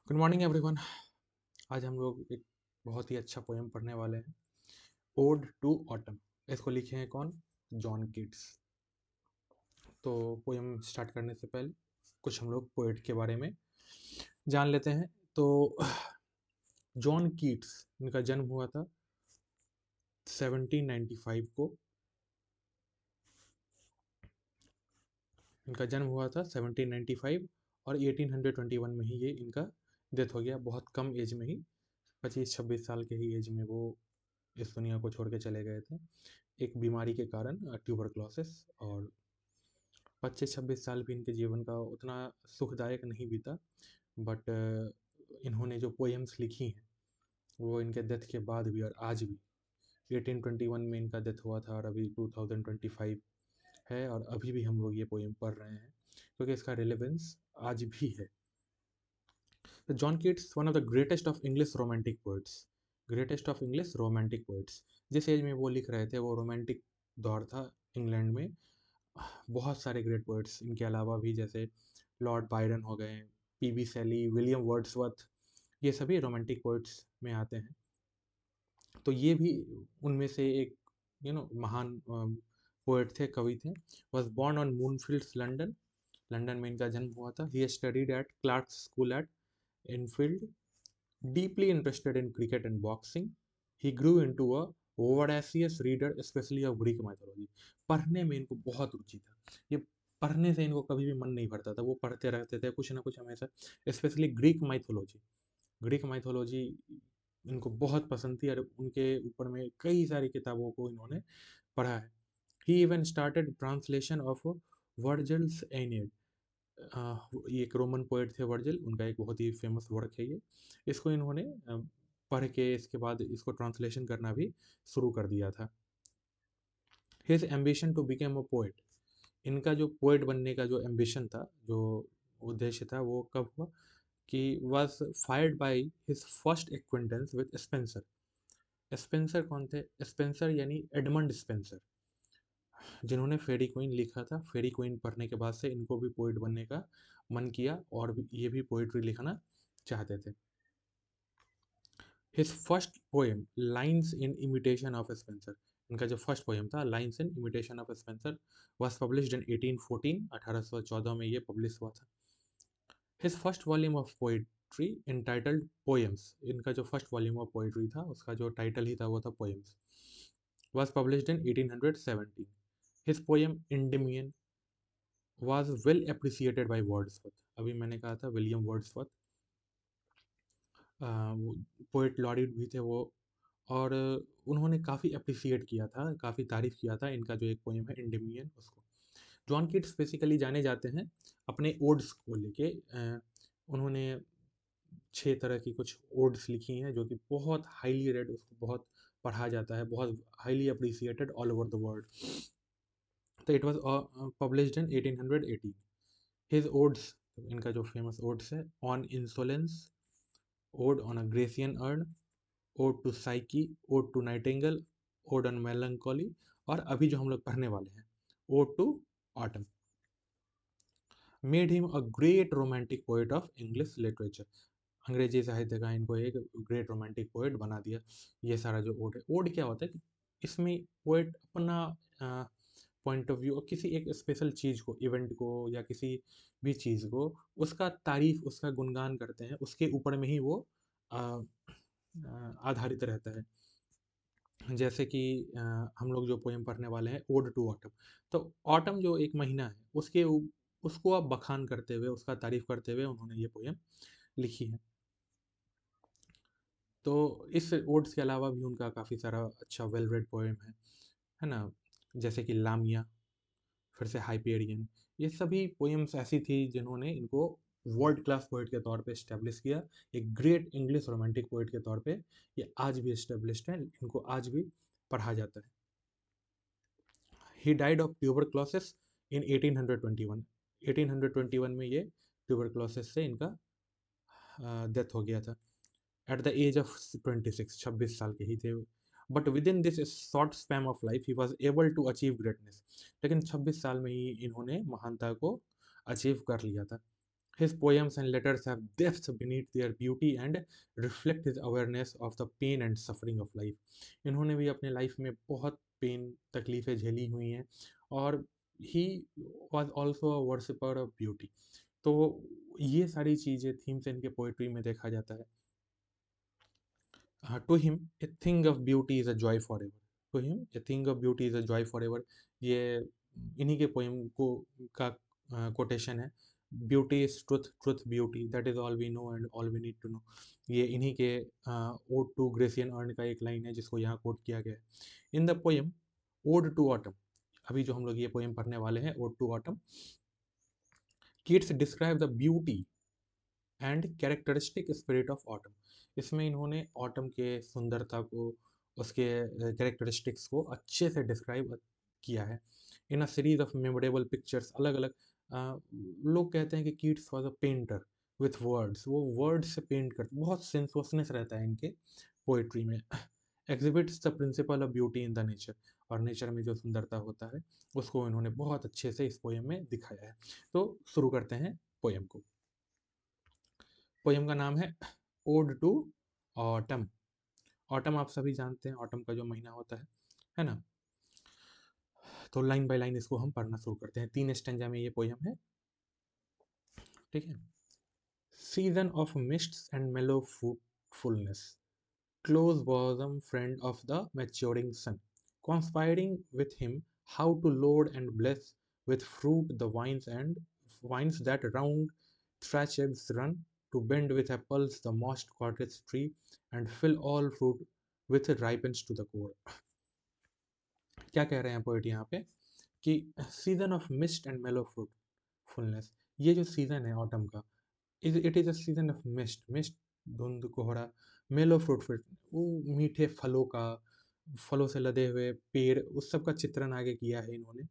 Good morning everyone. आज हम लोग एक बहुत ही अच्छा पोएम पढ़ने वाले हैं, ओड टू ऑटम। इसको लिखे हैं कौन? John Keats. तो पोएम स्टार्ट करने से पहले कुछ हम लोग पोएट के बारे में जान लेते हैं। तो जॉन कीट्स, इनका जन्म हुआ था 1795 को। इनका जन्म हुआ था 1795 और 1821 में ही ये इनका डेथ हो गया। बहुत कम एज में ही, 25-26 साल के ही एज में वो इस दुनिया को छोड़ के चले गए थे, एक बीमारी के कारण, ट्यूबरक्लोसिस। और 25-26 साल भी इनके जीवन का उतना सुखदायक नहीं बीता। बट इन्होंने जो पोएम्स लिखी हैं वो इनके डेथ के बाद भी और आज भी, 1821 में इनका डेथ हुआ था और अभी 2025 है और अभी भी हम लोग ये पोएम पढ़ रहे हैं क्योंकि इसका रिलेवेंस आज भी है। तो John Keats one of the greatest of English romantic poets, greatest of English romantic poets. जिस एज में वो लिख रहे थे वो रोमांटिक दौर था इंग्लैंड में। बहुत सारे ग्रेट पोइट्स इनके अलावा भी, जैसे लॉर्ड बायरन हो गए, पीबी शैली, विलियम वर्ड्सवर्थ, ये सभी रोमांटिक पोइट्स में आते हैं। तो ये भी उनमें से एक महान पोएट थे, कवि थे। Was born on Moorfields, London. London में इनका जन्म हुआ था। He studied at Clarke's school at Enfield. Deeply interested in cricket and boxing, he grew into a voracious reader, especially of Greek mythology. पढ़ने में इनको बहुत रुचि था। ये पढ़ने से इनको कभी भी मन नहीं भरता था, वो पढ़ते रहते थे कुछ ना कुछ हमेशा। Specially Greek mythology, Greek mythology इनको बहुत पसंद थी और उनके ऊपर में कई सारी किताबों को इन्होंने पढ़ा है। He even started translation of Virgil's Aeneid. ये एक रोमन पोएट थे वर्जिल, उनका एक बहुत ही फेमस वर्क है ये। इसको इन्होंने पढ़ के इसके बाद इसको ट्रांसलेशन करना भी शुरू कर दिया था। His ambition to became a poet, इनका जो पोएट बनने का जो एम्बिशन था, जो उद्देश्य था, वो कब हुआ कि was fired by his first acquaintance with Spencer. Spencer कौन थे? स्पेंसर यानी एडमंड स्पेंसर, जिन्होंने फेरी क्वीन लिखा था। फेरी क्वीन पढ़ने के बाद से इनको भी पोइट बनने का मन किया और ये भी पोइट्री लिखना चाहते थे। His first poem lines in imitation of Spencer, इनका जो फर्स्ट पोएम था lines in imitation of Spencer was published इन 1814, 1814 में ये पब्लिश हुआ था। His first volume of poetry entitled poems, इनका जो फर्स्ट वॉल्यूम ऑफ पोइट्री था उसका जो टाइटल ही था वो था poems, was published in 1817। His poem Endymion was well appreciated by Wordsworth. अभी मैंने कहा था विलियम वर्ड्सवर्थ पोएट लॉरिड भी थे वो, और उन्होंने काफ़ी अप्रिशिएट किया था, काफ़ी तारीफ किया था इनका जो एक पोएम है इंडेमियन उसको। जॉन कीट्स बेसिकली जाने जाते हैं अपने ओड्स को लेके। उन्होंने 6 तरह की कुछ ओड्स लिखी हैं जो कि बहुत हाईली रेड, उसको बहुत पढ़ा जाता है, बहुत highly appreciated all over the world. तो it was published in 1818। His odes, इनका जो फेमस ओड्स है, on indolence, ode on a Grecian urn, ode to Psyche, ode to nightingale, ode on melancholy, और अभी जो हम लोग पढ़ने वाले हैं, ode to autumn, made him a great romantic poet of English literature. अंग्रेजी साहित्य का इनको एक ग्रेट रोमांटिक पोएट बना दिया। ये सारा जो ओड है, ओड क्या होता है कि इसमें पोएट अपना पॉइंट ऑफ व्यू और किसी एक स्पेशल चीज़ को, इवेंट को या किसी भी चीज़ को, उसका तारीफ, उसका गुणगान करते हैं, उसके ऊपर में ही वो आधारित रहता है। जैसे कि हम लोग जो पोएम पढ़ने वाले हैं, ओड टू ऑटम। तो ऑटम जो एक महीना है उसको आप बखान करते हुए, उसका तारीफ करते हुए उन्होंने ये पोएम लिखी है। तो इस ओड्स के अलावा भी उनका काफ़ी सारा अच्छा वेल रेड पोएम है ना, जैसे कि लामिया, फिर से हाइपेरियन। ये सभी पोएम्स ऐसी थी जिन्होंने इनको वर्ल्ड क्लास पोएट के तौर पे इस्टेब्लिश किया, एक ग्रेट इंग्लिश रोमांटिक पोएट के तौर पे। ये आज भी इस्टेब्लिश्ड हैं, इनको आज भी पढ़ा जाता है। ही डाइड ऑफ ट्यूबरक्लोसिस इन 1821। 1821 में ये ट्यूबरक्लोसिस से इनका डेथ हो गया था, एट द एज ऑफ 26, 26 साल के ही थे। But within this short spam of life he was able to achieve greatness, लेकिन 26 साल में ही इन्होंने महानता को अचीव कर लिया था। His poems and letters have depth beneath their beauty and reflect his awareness of the pain and suffering of life. इन्होंने भी अपने लाइफ में बहुत पेन तकलीफ़ें झेली हुई हैं और he was also a worshipper of beauty. तो ये सारी चीज़ें थीम्स इनके पोइट्री में देखा जाता है। To him a thing of beauty is a joy forever. To him a thing of beauty is a joy forever. ये इन्हीं के पोएम को का कोटेशन है। Beauty is truth, truth beauty, that is all we know and all we need to know. ये इन्हीं के odd to Grecian earn का एक लाइन है जिसको यहाँ कोट किया गया है। In the poem ode to autumn, अभी जो हम लोग ये पोएम पढ़ने वाले हैं, ode to autumn, Keats describe the beauty and characteristic spirit of autumn. इसमें इन्होंने ऑटम के सुंदरता को, उसके कैरेक्टरिस्टिक्स को अच्छे से डिस्क्राइब किया है। In a series of memorable pictures, अलग अलग लोग कहते हैं कि Keats was a painter with words, वो वर्ड से पेंट करते, बहुत सेंसुअसनेस रहता है इनके पोइट्री में। Exhibits the principle of beauty in the nature, और नेचर में जो सुंदरता होता है उसको इन्होंने बहुत अच्छे से इस पोएम में दिखाया है। तो शुरू करते हैं पोएम को। पोएम का नाम है ओड टू ऑटम। ऑटम आप सभी जानते हैं, ऑटम का जो महीना होता है ना। तो लाइन बाय लाइन इसको हम पढ़ना शुरू करते हैं। 3 स्टेंजा में ये पोएम है, ठीक है। सीजन ऑफ मिस्ट्स एंड मेलो fruitfulness, close bosom friend of the maturing sun, conspiring with him how to load and bless with fruit the vines that round thraches run, to bend with apples the most cottage tree, and fill all fruit with ripens to the core। क्या कह रहे हैं poet यहाँ पे कि season of mist and मेलो fruitfulness, ये जो सीजन है ऑटम का, it is a season of mist, mist धुंध कोहरा, मेलो फ्रूट, वो मीठे फलों का, फलों से लदे हुए पेड़, उस सब का चित्रण आगे किया है इन्होंने।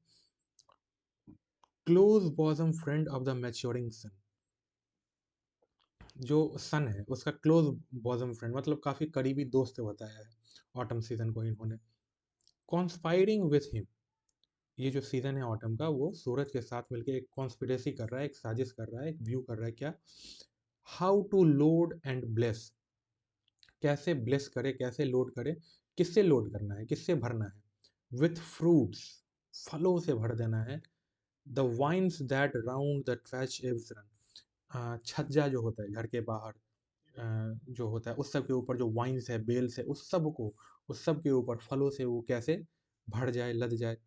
Close bosom friend of the maturing sun, जो सन है उसका क्लोज बॉजम फ्रेंड मतलब काफी करीबी दोस्त बताया है ऑटम सीजन को इन्होंने। कॉन्स्पायरिंग विथ हिम, ये जो सीजन है ऑटम का, वो सूरज के साथ मिलकर एक कॉन्स्पिरेसी कर रहा है, एक साजिश कर रहा है, एक व्यू कर रहा है। क्या? How to load and bless, कैसे ब्लेस करे, कैसे लोड करे, किससे लोड करना है, किससे भरना है। विथ फ्रूट्स, फलों से भर देना है। The vines that round the thatch eaves run, छज्जा जो होता है घर के बाहर, जो होता है उस सब के ऊपर जो वाइन्स है, बेल्स है, उस सब को, उस सब के ऊपर फलों से वो कैसे भर जाए, लद जाए।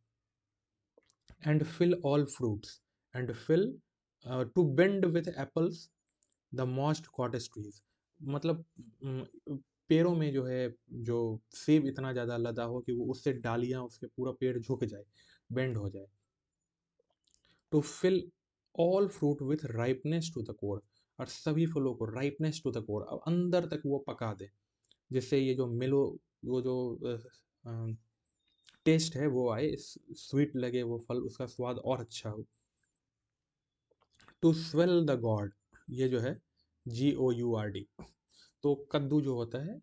And fill all fruits, and fill to bend with apples the most cottage trees, मतलब पेड़ों में जो है, जो सेब इतना ज़्यादा लदा हो कि वो उससे डालियाँ, उसके पूरा पेड़ झुक जाए, बेंड हो जाए। To fill all fruit with ripeness to the core, और सभी फलों को राइपनेस टू द कोर, अब अंदर तक वो पका दे, जिससे ये जो मेलो, वो जो टेस्ट है वो आए, स्वीट लगे वो फल, उसका स्वाद और अच्छा हो। टू स्वेल द गॉड, ये जो है GOURD, तो कद्दू जो होता है,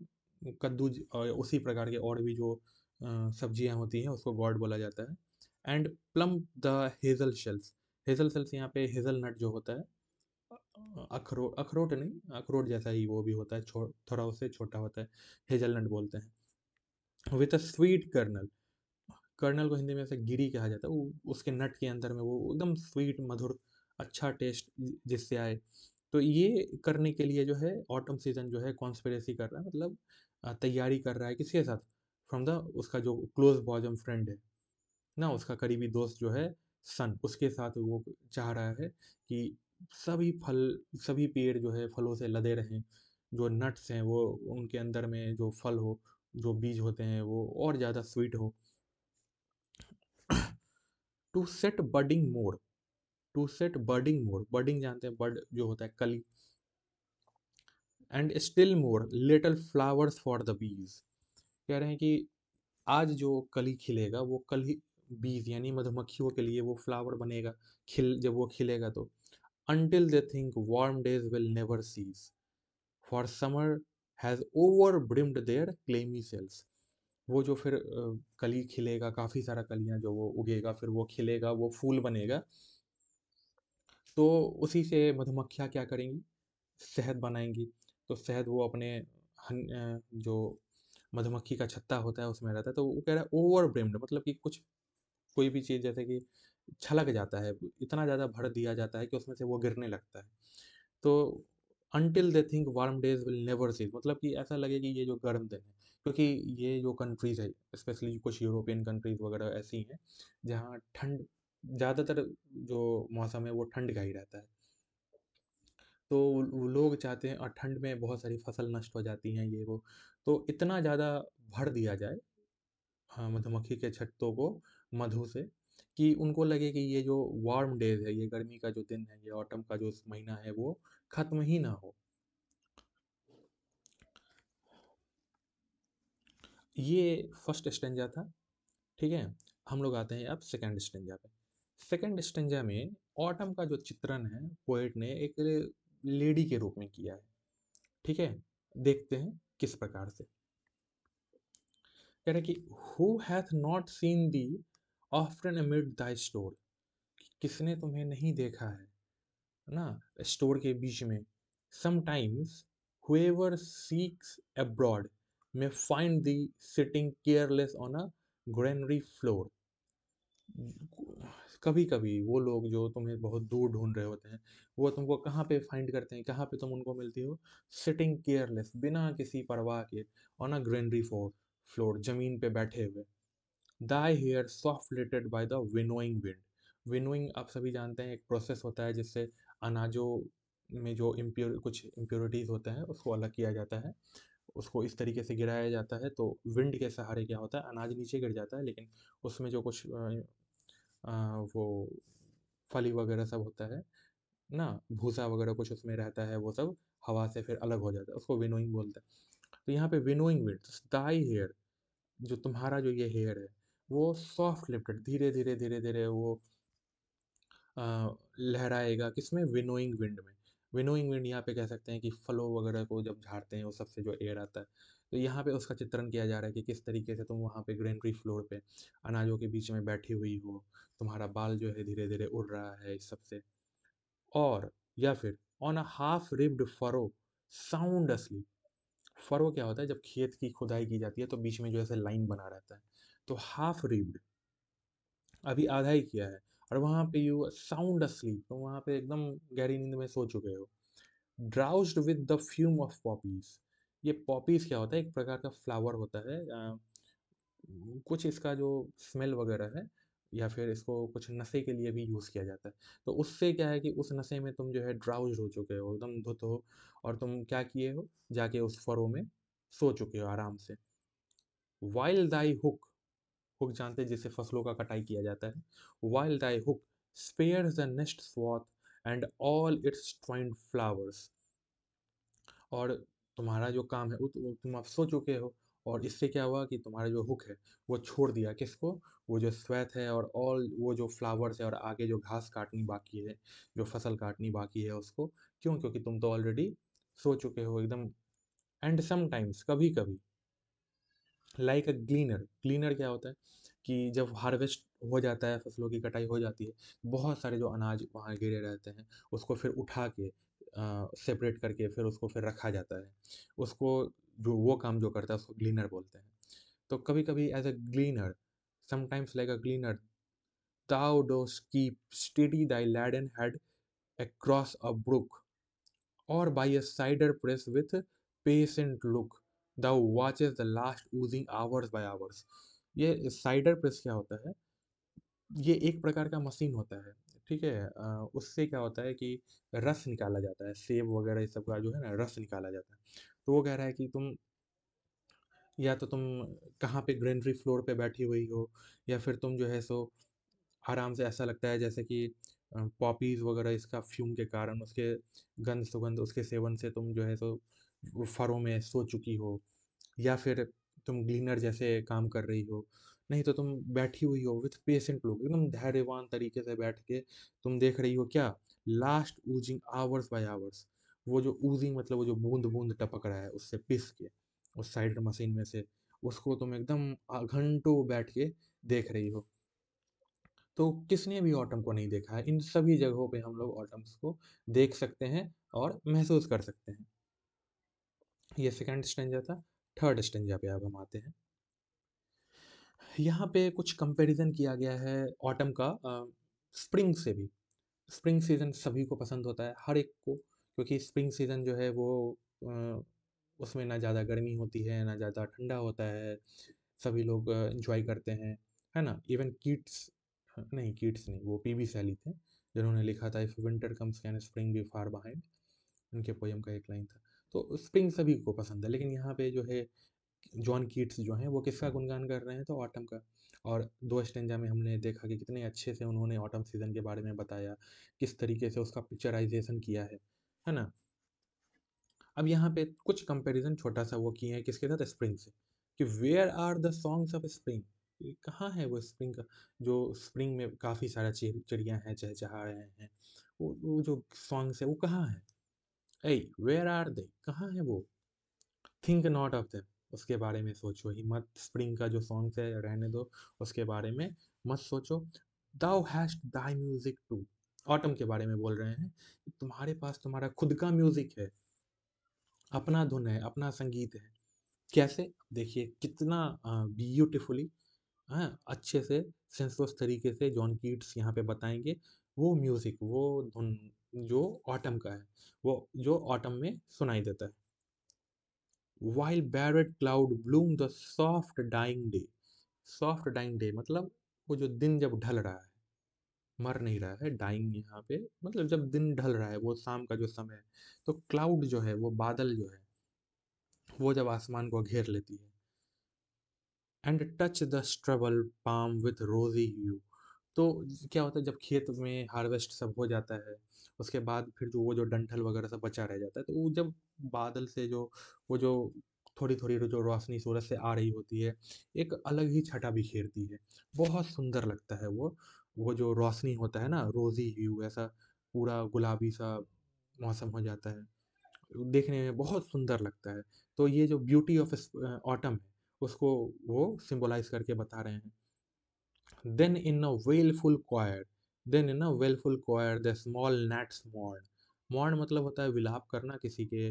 कद्दू उसी प्रकार के और भी जो सब्जियां होती हैं उसको गॉड बोला जाता है। And plum the hazel shells, hazel shells यहाँ पे हेजल नट जो होता है, अखरोट, अखरोट नहीं, अखरोट जैसा ही वो भी होता है, थोड़ा उससे छोटा होता है, हेजल नट बोलते हैं। With a sweet kernel, kernel को हिंदी में ऐसे गिरी कहा जाता है, वो उसके नट के अंदर में वो एकदम स्वीट मधुर अच्छा टेस्ट जिससे आए। तो ये करने के लिए जो है ऑटम सीजन जो है कॉन्स्पिरेसी कर रहा है, मतलब तैयारी कर रहा है किसके साथ, फ्रॉम द, उसका जो क्लोज बॉजम फ्रेंड है ना, उसका करीबी दोस्त जो है सन, उसके साथ वो चाह रहा है कि सभी फल, सभी पेड़ जो है फलों से लदे रहें, जो नट्स हैं वो, उनके अंदर में जो फल हो, जो बीज होते हैं वो और ज़्यादा स्वीट हो। To set budding more, to set budding more, budding जानते हैं, बर्ड जो होता है कली। And still more little flowers for the bees, कह रहे हैं कि आज जो कली खिलेगा वो कल ही बीज यानी मधुमक्खियों के लिए वो फ्लावर बनेगा, खिल जब वो खिलेगा तो। until they think warm days will never cease, for summer has overbrimmed their clammy cells, वो जो फिर कली खिलेगा, काफ़ी सारा कलियां जो वो उगेगा, फिर वो खिलेगा, वो फूल बनेगा, तो उसी से मधुमक्खियाँ क्या करेंगी, शहद बनाएँगी। तो शहद वो अपने जो मधुमक्खी का छत्ता होता है उसमें रहता है, तो वो कह रहा है ओवरब्रेम्ड, मतलब कि कुछ कोई भी चीज़ जैसे कि छलक जाता है, इतना ज़्यादा भर दिया जाता है कि उसमें से वो गिरने लगता है। तो until they think warm days will never cease, मतलब कि ऐसा लगे कि ये जो गर्म दिन है, क्योंकि ये जो कंट्रीज़ है, स्पेशली कुछ यूरोपियन कंट्रीज़ वगैरह ऐसी हैं, जहाँ ठंड ज़्यादातर जो मौसम है वो ठंड का ही रहता है। तो वो लोग चाहते हैं, और ठंड में बहुत सारी फसल नष्ट हो जाती हैं ये वो, तो इतना ज़्यादा भर दिया जाए हाँ, मधुमक्खी के छत्तों को मधु से, कि उनको लगे कि ये जो वार्म डेज़ है, ये गर्मी का जो दिन है, ये ऑटम का जो महीना है वो खत्म ही ना हो। ये फर्स्ट स्टेंजा था, ठीक है? हम लोग आते हैं अब सेकंड स्टेंजा पे। सेकंड स्टेंजा में ऑटम का जो चित्रण है, पोएट ने एक लेडी के रूप में किया है, ठीक है? देखते हैं किस प्रकार से। कह रहा है कि who hath not seen the often amid Dai store, किसने तुम्हें नहीं देखा है ना स्टोर के बीच में। Sometimes whoever seeks abroad may find thee sitting careless on a granary floor, कभी कभी वो लोग जो तुम्हें बहुत दूर ढूंढ रहे होते हैं, वो तुमको कहाँ पे फाइंड करते हैं, कहाँ पे तुम उनको मिलती हो, सिटिंग केयरलेस, बिना किसी परवाह के, ऑन अ ग्रेनरी फ्लोर, जमीन पे बैठे हुए। Thy hair soft by the winnowing wind. Winnowing आप सभी जानते हैं, एक प्रोसेस होता है जिससे अनाजों में जो कुछ इम्प्योरिटीज होते हैं उसको अलग किया जाता है, उसको इस तरीके से गिराया जाता है, तो विंड के सहारे क्या होता है, अनाज नीचे गिर जाता है, लेकिन उसमें जो कुछ वो फली वगैरह सब होता है ना, भूसा वगैरह कुछ उसमें रहता है, वो सब हवा से फिर अलग हो जाता है, उसको विनोइंग बोलते हैं। तो यहाँ पे विनोइंग विंड, दाई हेयर, जो तुम्हारा जो ये हेयर है, वो सॉफ्ट लिफ्टेड, धीरे धीरे धीरे धीरे वो लहराएगा, किसमें, विनोइंग विंड में। विनोइंग विंड यहाँ पे कह सकते हैं कि फलों वगैरह को जब झाड़ते हैं उस सबसे जो एयर आता है, तो यहाँ पे उसका चित्रण किया जा रहा है कि किस तरीके से तुम वहाँ पे ग्रेनरी फ्लोर पे अनाजों के बीच में बैठी हुई हो, तुम्हारा बाल जो है धीरे धीरे उड़ रहा है इस सबसे। और या फिर on a half ribbed furrow sound असलीप। Furrow क्या होता है, जब खेत की खुदाई की जाती है तो बीच में जो ऐसे लाइन बना रहता है, तो हाफ रिब्ड, अभी आधा ही किया है, और वहां पे यू साउंड असलीप, तो वहां पे एकदम गहरी नींद में सो चुके हो। Drowsed with the fume of poppies. ये पॉपीज क्या होता है, एक प्रकार का फ्लावर होता है, कुछ इसका जो स्मेल वगैरह है, या फिर इसको कुछ नशे के लिए भी यूज़ किया जाता है। तो उससे क्या है कि उस नशे में तुम जो है ड्राउज्ड हो चुके हो, एकदम धुत हो, और तुम क्या किए हो, जाके उस फरो में सो चुके हो आराम से। वाइल दाई हुक, हुक जानते हैं जिससे फसलों का कटाई किया जाता है। While thy hook spares the next swath and all its twined flowers. और तुम्हारा जो काम है वो तुम अब सो चुके हो, और इससे क्या हुआ कि तुम्हारा जो हुक है वो छोड़ दिया किसको, वो जो श्वेत है और ऑल वो जो फ्लावर्स है, और आगे जो घास काटनी बाकी है, जो फसल काटनी बाकी है उसको। क्यों, क्योंकि तुम तो ऑलरेडी सो चुके हो एकदम। एंड समटाइम्स, कभी कभी, लाइक अ ग्लीनर, ग्लीनर क्या होता है कि जब हार्वेस्ट हो जाता है, फसलों की कटाई हो जाती है, बहुत सारे जो अनाज वहाँ गिरे रहते हैं, उसको फिर उठा के सेपरेट करके फिर उसको फिर रखा जाता है, उसको जो वो काम जो करता है उसको ग्लीनर बोलते हैं। तो कभी कभी as a gleaner, sometimes like a gleaner, thou dost keep steady thy laden head across a brook, or by a cider press with patient look thou watches the last oozing hours by hours। ये cider press क्या होता है, ये एक प्रकार का machine होता है, ठीक है? उससे क्या होता है कि रस निकाला जाता है, सेब वगैरह ये सब का जो है ना रस निकाला जाता है। तो वो कह रहा है कि तुम, या तो तुम कहाँ पे ग्रेनरी फ्लोर पे बैठी हुई हो, या फिर तुम जो है सो आराम से, ऐसा लगता है जैसे कि पॉपीज़ वगैरह इसका फ्यूम के कारण, उसके गंध सुगंध, उसके सेवन से तुम जो है सो वो फरों में सो चुकी हो, या फिर तुम ग्लीनर जैसे काम कर रही हो, नहीं तो तुम बैठी हुई हो विथ पेशेंट लोग, एकदम धैर्यवान तरीके से बैठ के तुम देख रही हो क्या, last oozing hours bye hours, वो जो ऊजिंग मतलब वो जो बूंद बूंद टपक रहा है उससे पिस के, उस साइडर मशीन में से, उसको तुम एकदम घंटों बैठ के देख रही हो। तो किसने भी ऑटम को नहीं देखा है? इन सभी जगहों पे हम लोग ऑटम्स को देख सकते हैं और महसूस कर सकते हैं। ये सेकंड स्टेंजा था। थर्ड स्टेंजा पे अब हम आते हैं। यहाँ पे कुछ कंपैरिजन किया गया है ऑटम का स्प्रिंग से भी। स्प्रिंग सीज़न सभी को पसंद होता है, हर एक को, क्योंकि स्प्रिंग सीज़न जो है वो अ, उसमें ना ज़्यादा गर्मी होती है, ना ज़्यादा ठंडा होता है, सभी लोग एंजॉय करते हैं, है ना? इवन कीट्स, नहीं कीट्स नहीं, वो पीबी शैली थे, जिन्होंने लिखा था if winter comes can spring be far behind, उनके पोयम का एक लाइन था। तो स्प्रिंग सभी को पसंद है, लेकिन यहाँ पे जो है जॉन कीट्स जो हैं वो किसका गुणगान कर रहे हैं? तो ऑटम का। और 2 स्टेंजा में हमने देखा कि कितने अच्छे से उन्होंने ऑटम सीज़न के बारे में बताया, किस तरीके से उसका पिक्चराइज़ेशन किया है ना? अब यहाँ पे कुछ कंपैरिज़न छोटा-सा वो किए हैं किसके साथ? स्प्रिंग से, कि where are the songs of spring? ये कहाँ है वो स्प्रिंग का, जो स्प्रिंग में काफ़ी सारा चिड़िया हैं, चहचहा रहे हैं, वो जो सॉन्ग्स है वो कहाँ है? "ऐ वेयर आर दे?" कहाँ है वो? थिंक नॉट ऑफ देम, उसके बारे में सोचो ही मत। स्प्रिंग का जो सॉन्ग्स है रहने दो, उसके बारे में मत सोचो। Thou hast thy music too, autumn के बारे में बोल रहे हैं कि तुम्हारे पास तुम्हारा खुद का म्यूजिक है, अपना धुन है, अपना संगीत है। कैसे? देखिए कितना ब्यूटीफुली, हाँ, अच्छे से सेंसलेस तरीके से जॉन कीट्स यहाँ पे बताएंगे वो म्यूजिक, वो धुन जो ऑटम का है, वो जो ऑटम में सुनाई देता है। While barred cloud bloom the soft dying day, soft dying day मतलब वो जो दिन जब ढल रहा है, मर नहीं रहा है, डाइंग यहाँ पे मतलब जब दिन ढल रहा है, वो शाम का जो समय है, तो क्लाउड जो है, वो बादल जो है, वो जब आसमान को घेर लेती है, and touch the stubble plains with rosy hue, तो क्या होता है जब खेत में हार्वेस्ट सब हो जाता है, उसके बाद फिर जो वो जो डंठल वगैरह सब बचा रह जाता है, तो वो जब बादल से जो वो जो थोड़ी थोड़ी जो रोशनी सूरज से आ रही होती है, एक अलग ही छटा बिखेरती है, बहुत सुंदर लगता है वो जो रोशनी होता है ना, रोजी ह्यू ऐसा पूरा गुलाबी सा मौसम हो जाता है, देखने में बहुत सुंदर लगता है। तो ये जो ब्यूटी ऑफ ऑटम है, उसको वो सिंबलाइज करके बता रहे हैं। Then in a wailful choir, then in a wailful choir the small gnats mourn. mourn मतलब होता है विलाप करना किसी के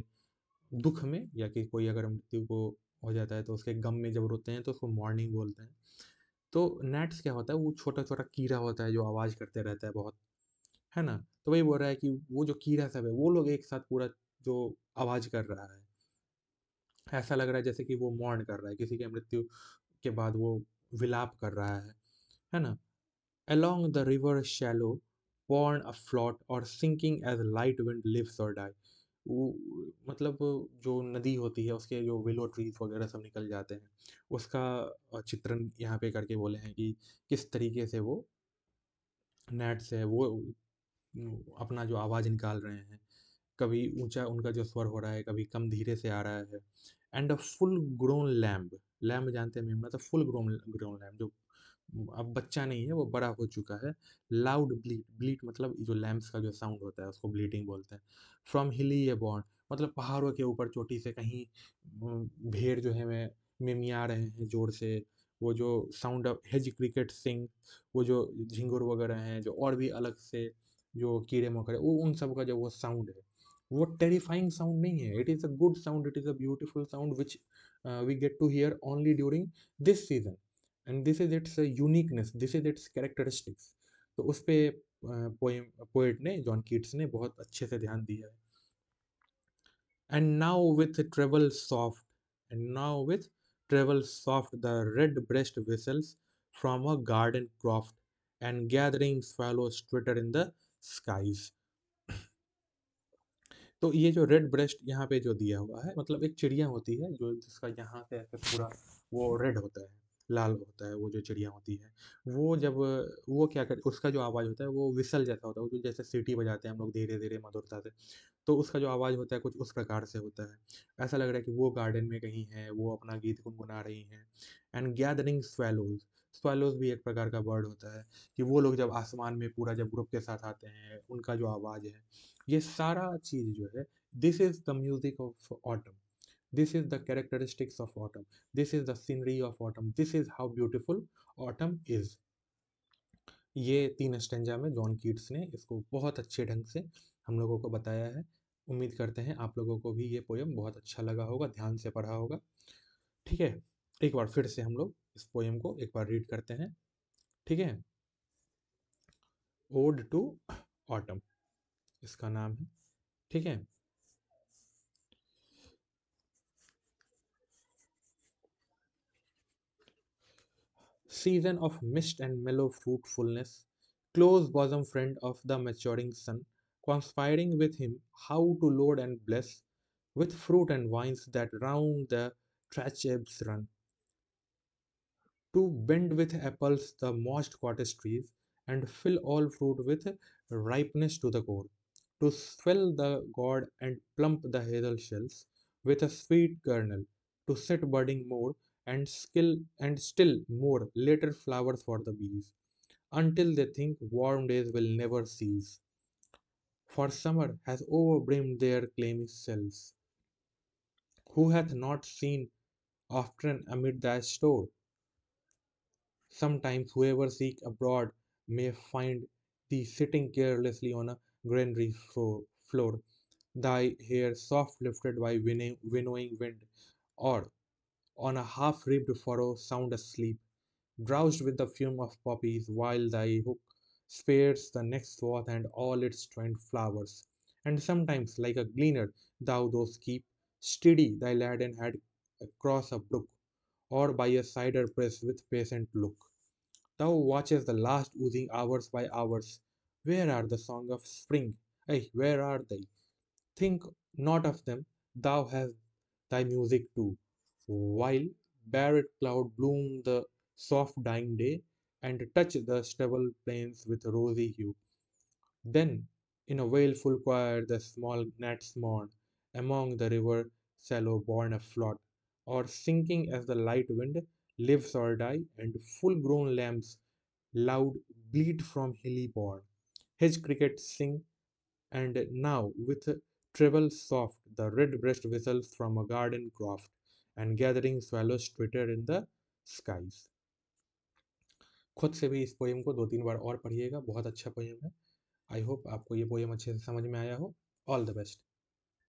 दुख में, या कि कोई अगर मृत्यु को हो जाता है तो उसके गम में जब रोते हैं तो उसको मॉर्निंग बोलते हैं। तो gnats क्या होता है? वो छोटा-छोटा कीड़ा होता है जो आवाज़ करते रहता है बहुत, है ना? तो वही बोल रहा है कि वो जो कीड़ा सब है, वो लोग एक साथ पूरा जो आवाज़ कर रहा है, ऐसा लग रहा है जैसे कि वो मॉर्न कर रहा है, किसी के मृत्यु के बाद वो विलाप कर रहा है ना? Along the river shallow, borne afloat or sinking as light wind lives or die. वो मतलब जो नदी होती है उसके जो विलो ट्रीज वगैरह सब निकल जाते हैं, उसका चित्रण यहाँ पे करके बोले हैं कि किस तरीके से वो नेट से वो अपना जो आवाज़ निकाल रहे हैं, कभी ऊंचा उनका जो स्वर हो रहा है, कभी कम धीरे से आ रहा है। And a full grown lamb, lamb जानते हैं मेमना, तो फुल ग्रोन ग्रोन लैम्ब जो अब बच्चा नहीं है, वो बड़ा हो चुका है। लाउड ब्लीट, ब्लीट मतलब जो लैम्प्स का जो साउंड होता है उसको ब्लीटिंग बोलते हैं। फ्रॉम हिली ए बॉर्न मतलब पहाड़ों के ऊपर चोटी से कहीं भेड़ जो है मैं मिमिया रहे हैं जोर से, वो जो साउंड ऑफ हेज क्रिकेट सिंग, वो जो झिंगुर वगैरह हैं, जो और भी अलग से जो कीड़े मकोड़े, वो उन सब का जो वो साउंड है, वो टेरिफाइंग साउंड नहीं है, it is a good sound, it is a beautiful sound which we get to hear only during this season, and this is its uniqueness, this is its characteristics. तो उस पे poem poet ने, John Keats ने बहुत अच्छे से ध्यान दिया है। And now with treble soft, and now with treble soft the red breast whistles from a garden croft and gathering swallows twitter in the skies। तो ये जो रेड ब्रेस्ट यहाँ पे जो दिया हुआ है, मतलब एक चिड़िया होती है जो जिसका यहाँ से ऐसे पूरा वो रेड होता है, लाल होता है, वो जो चिड़िया होती है, वो जब वो क्या कर उसका जो आवाज़ होता है वो विसल जैसा होता है, वो जो जैसे सीटी बजाते हैं हम लोग धीरे धीरे मधुरता से, तो उसका जो आवाज़ होता है कुछ उस प्रकार से होता है। ऐसा लग रहा है कि वो गार्डन में कहीं है, वो अपना गीत गुनगुना रही हैं। एंड गैदरिंग स्वैलोज, स्वैलोज भी एक प्रकार का बर्ड होता है, कि वो लोग जब आसमान में पूरा जब ग्रुप के साथ आते हैं, उनका जो आवाज़ है, ये सारा चीज़ जो है, this is the music of autumn, this is the characteristics of autumn, this is the scenery of autumn, this is how beautiful autumn is. ये 3 स्टेंजा में जॉन कीट्स ने इसको बहुत अच्छे ढंग से हम लोगों को बताया है। उम्मीद करते हैं आप लोगों को भी ये पोएम बहुत अच्छा लगा होगा, ध्यान से पढ़ा होगा। ठीक है? एक बार फिर से हम लोग इस पोएम को एक बार रीड करते हैं। ठीक है? ओड टू ऑटम इसका नाम है। ठीक है? Season of mist and mellow fruitfulness, close bosom friend of the maturing sun, conspiring with him how to load and bless with fruit and wines that round the Trachebs run, to bend with apples the moist cottage trees, and fill all fruit with ripeness to the core, to swell the gourd and plump the hazel shells with a sweet kernel, to set budding more and still more later flowers for the bees, until they think warm days will never cease. For summer has overbrimmed their clammy cells. Who hath not seen often amid thy store? Sometimes whoever seek abroad may find thee sitting carelessly on a granary floor, thy hair soft lifted by winnowing wind, or on a half-ribbed furrow sound asleep, drowsed with the fume of poppies, while thy hook spares the next swath and all its twined flowers. And sometimes, like a gleaner, thou dost keep steady thy laden head across a brook, or by a cider press with patient look. Thou watchest the last oozing hours by hours. Where are the song of spring? Ay, where are they? Think not of them. Thou hast thy music too. While barred cloud bloom the soft dying day, and touch the stubble plains with rosy hue. Then, in a wailful choir, the small gnats mourn among the river shallow born afloat, or sinking as the light wind lives or die, and full-grown lambs loud bleat from hilly bourne. Hedge crickets sing, and now with treble soft the red-breast whistles from a garden croft, and gathering swallows twitter in the skies. खुद से भी इस poem को 2-3 बार और पढ़िएगा, बहुत अच्छा poem है। आई होप आपको ये पोएम अच्छे से समझ में आया हो। All the best.